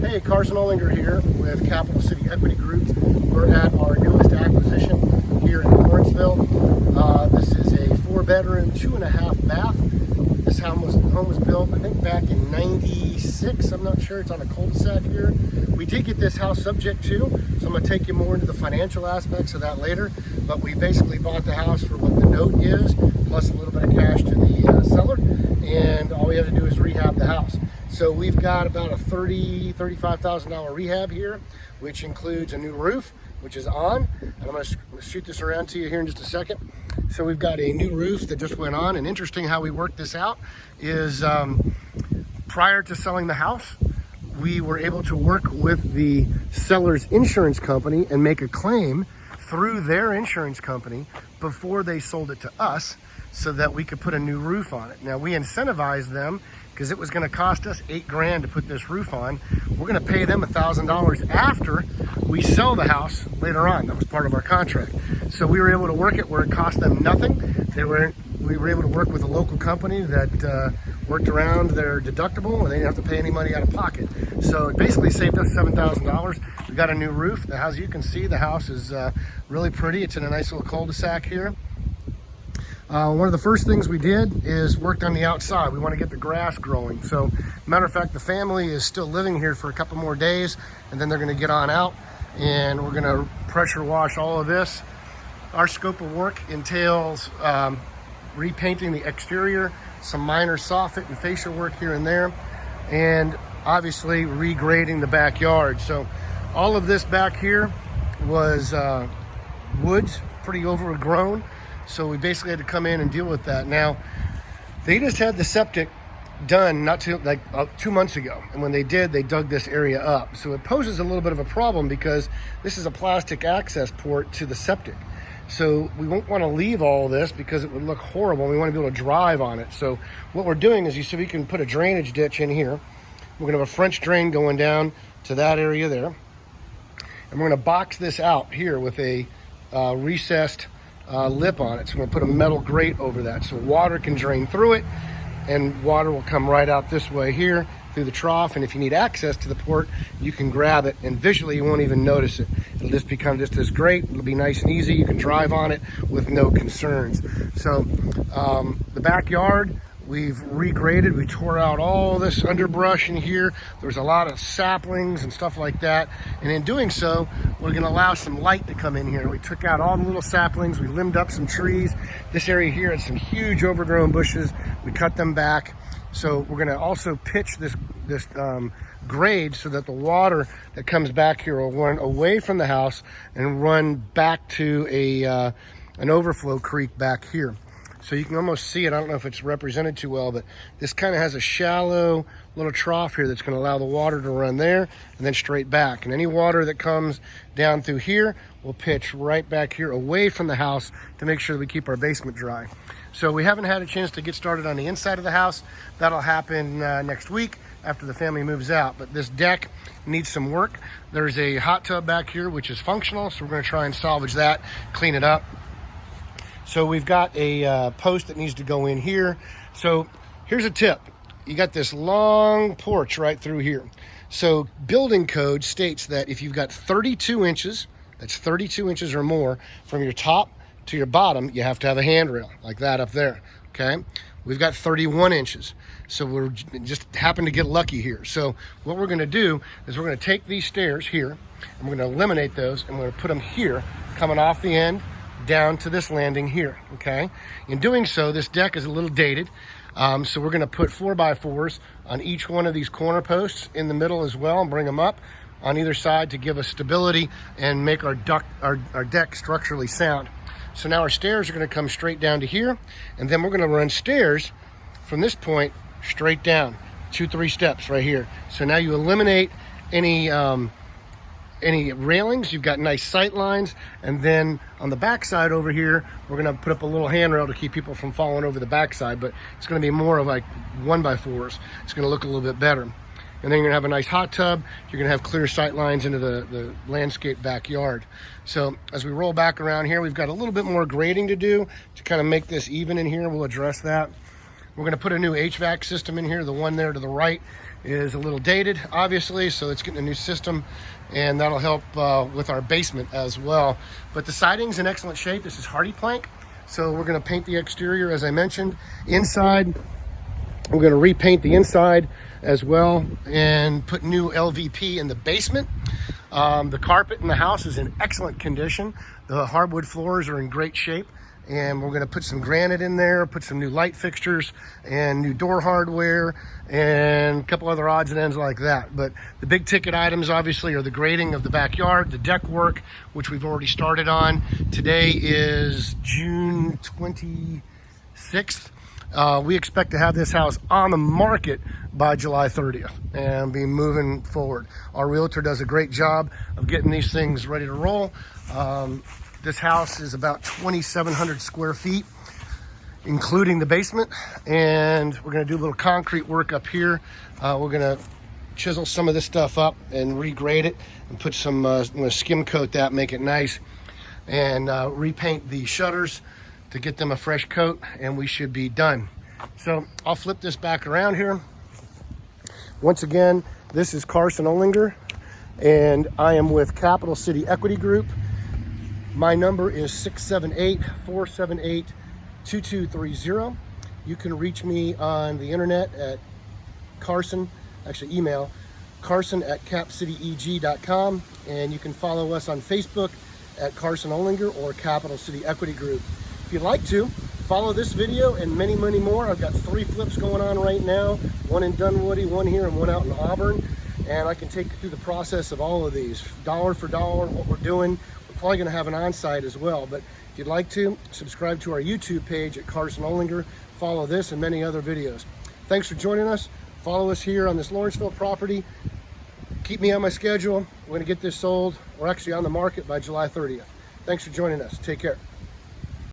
Hey, Carson Olinger here with Capital City Equity Group. We're at our newest acquisition here in Lawrenceville. This is a 4-bedroom, 2.5 bath. This home was built, I think, back in '96. I'm not sure. It's on a cul-de-sac here. We did get this house subject to, so I'm going to take you more into the financial aspects of that later. But we basically bought the house for what the note is, plus a little bit of cash to the seller, and all we have to do is rehab the house. So we've got about a $35,000 rehab here, which includes a new roof, which is on. And I'm going to shoot this around to you here in just a second. So we've got a new roof that just went on. And interesting how we worked this out is prior to selling the house, we were able to work with the seller's insurance company and make a claim through their insurance company before they sold it to us, so that we could put a new roof on it. Now, we incentivized them because it was going to cost us $8,000 to put this roof on. We're going to pay them $1,000 after we sell the house later on. That was part of our contract. So we were able to work it where it cost them nothing. We were able to work with a local company that worked around their deductible, and they didn't have to pay any money out of pocket. So it basically saved us $7,000. We got a new roof. As you can see, the house is really pretty. It's in a nice little cul-de-sac here. One of the first things we did is worked on the outside. We want to get the grass growing. So, matter of fact, the family is still living here for a couple more days, and then they're going to get on out, and we're going to pressure wash all of this. Our scope of work entails repainting the exterior, some minor soffit and fascia work here and there, and obviously regrading the backyard. So all of this back here was woods, pretty overgrown. So we basically had to come in and deal with that. Now, they just had the septic done 2 months ago. And when they did, they dug this area up. So it poses a little bit of a problem because this is a plastic access port to the septic. So we won't want to leave all this because it would look horrible. We want to be able to drive on it. So what we're doing is we can put a drainage ditch in here. We're going to have a French drain going down to that area there. And we're going to box this out here with a recessed lip on it. So we're going to put a metal grate over that so water can drain through it, and water will come right out this way here through the trough. And if you need access to the port, you can grab it, and visually you won't even notice it. It'll just become just this grate. It'll be nice and easy. You can drive on it with no concerns. So the backyard, we've regraded. We tore out all this underbrush in here. There's a lot of saplings and stuff like that. And in doing so, we're going to allow some light to come in here. We took out all the little saplings. We limbed up some trees. This area here has some huge overgrown bushes. We cut them back. So we're going to also pitch this grade so that the water that comes back here will run away from the house and run back to an overflow creek back here. So you can almost see it. I don't know if it's represented too well, but this kind of has a shallow little trough here that's going to allow the water to run there and then straight back. And any water that comes down through here will pitch right back here away from the house to make sure that we keep our basement dry. So we haven't had a chance to get started on the inside of the house. That'll happen next week after the family moves out. But this deck needs some work. There's a hot tub back here, which is functional. So we're going to try and salvage that, clean it up. So we've got a post that needs to go in here. So here's a tip. You got this long porch right through here. So building code states that if you've got 32 inches, that's 32 inches or more from your top to your bottom, you have to have a handrail like that up there, okay? We've got 31 inches. So we're just happen to get lucky here. So what we're gonna do is we're gonna take these stairs here, and we're gonna eliminate those, and we're gonna put them here, coming off the end, down to this landing here, okay? In doing so, this deck is a little dated, so we're going to put 4x4s on each one of these corner posts in the middle as well, and bring them up on either side to give us stability and make our deck structurally sound. So now our stairs are going to come straight down to here, and then we're going to run stairs from this point straight down, 2-3 steps right here. So now you eliminate any railings. You've got nice sight lines, and then on the backside over here, we're going to put up a little handrail to keep people from falling over the backside, but it's going to be more of like 1x4s. It's going to look a little bit better. And then you're going to have a nice hot tub. You're going to have clear sight lines into the landscape backyard. So as we roll back around here, we've got a little bit more grading to do to kind of make this even in here. We'll address that. We're going to put a new HVAC system in here. The one there to the right is a little dated, obviously, so it's getting a new system, and that'll help with our basement as well. But the siding's in excellent shape. This is hardy plank, so we're going to paint the exterior, as I mentioned. Inside, we're going to repaint the inside as well and put new LVP in the basement. The carpet in the house is in excellent condition. The hardwood floors are in great shape, and we're going to put some granite in there, put some new light fixtures and new door hardware and a couple other odds and ends like that. But the big ticket items obviously are the grading of the backyard, the deck work, which we've already started on. Today is June 26th. We expect to have this house on the market by July 30th and be moving forward. Our realtor does a great job of getting these things ready to roll. This house is about 2,700 square feet, including the basement, and we're going to do a little concrete work up here. We're going to chisel some of this stuff up and regrade it and put some, I'm going to skim coat that, make it nice, and repaint the shutters to get them a fresh coat, and we should be done. So I'll flip this back around here. Once again, this is Carson Olinger, and I am with Capital City Equity Group. My number is 678-478-2230. You can reach me on the internet at email carson@capcityeg.com, and you can follow us on Facebook at Carson Olinger or Capital City Equity Group. If you'd like to, follow this video and many, many more. I've got 3 flips going on right now, one in Dunwoody, one here, and one out in Auburn. And I can take you through the process of all of these, dollar for dollar, what we're doing. We're probably gonna have an on-site as well, but if you'd like to, subscribe to our YouTube page at Carson Olinger, follow this and many other videos. Thanks for joining us. Follow us here on this Lawrenceville property. Keep me on my schedule. We're gonna get this sold. We're actually on the market by July 30th. Thanks for joining us. Take care.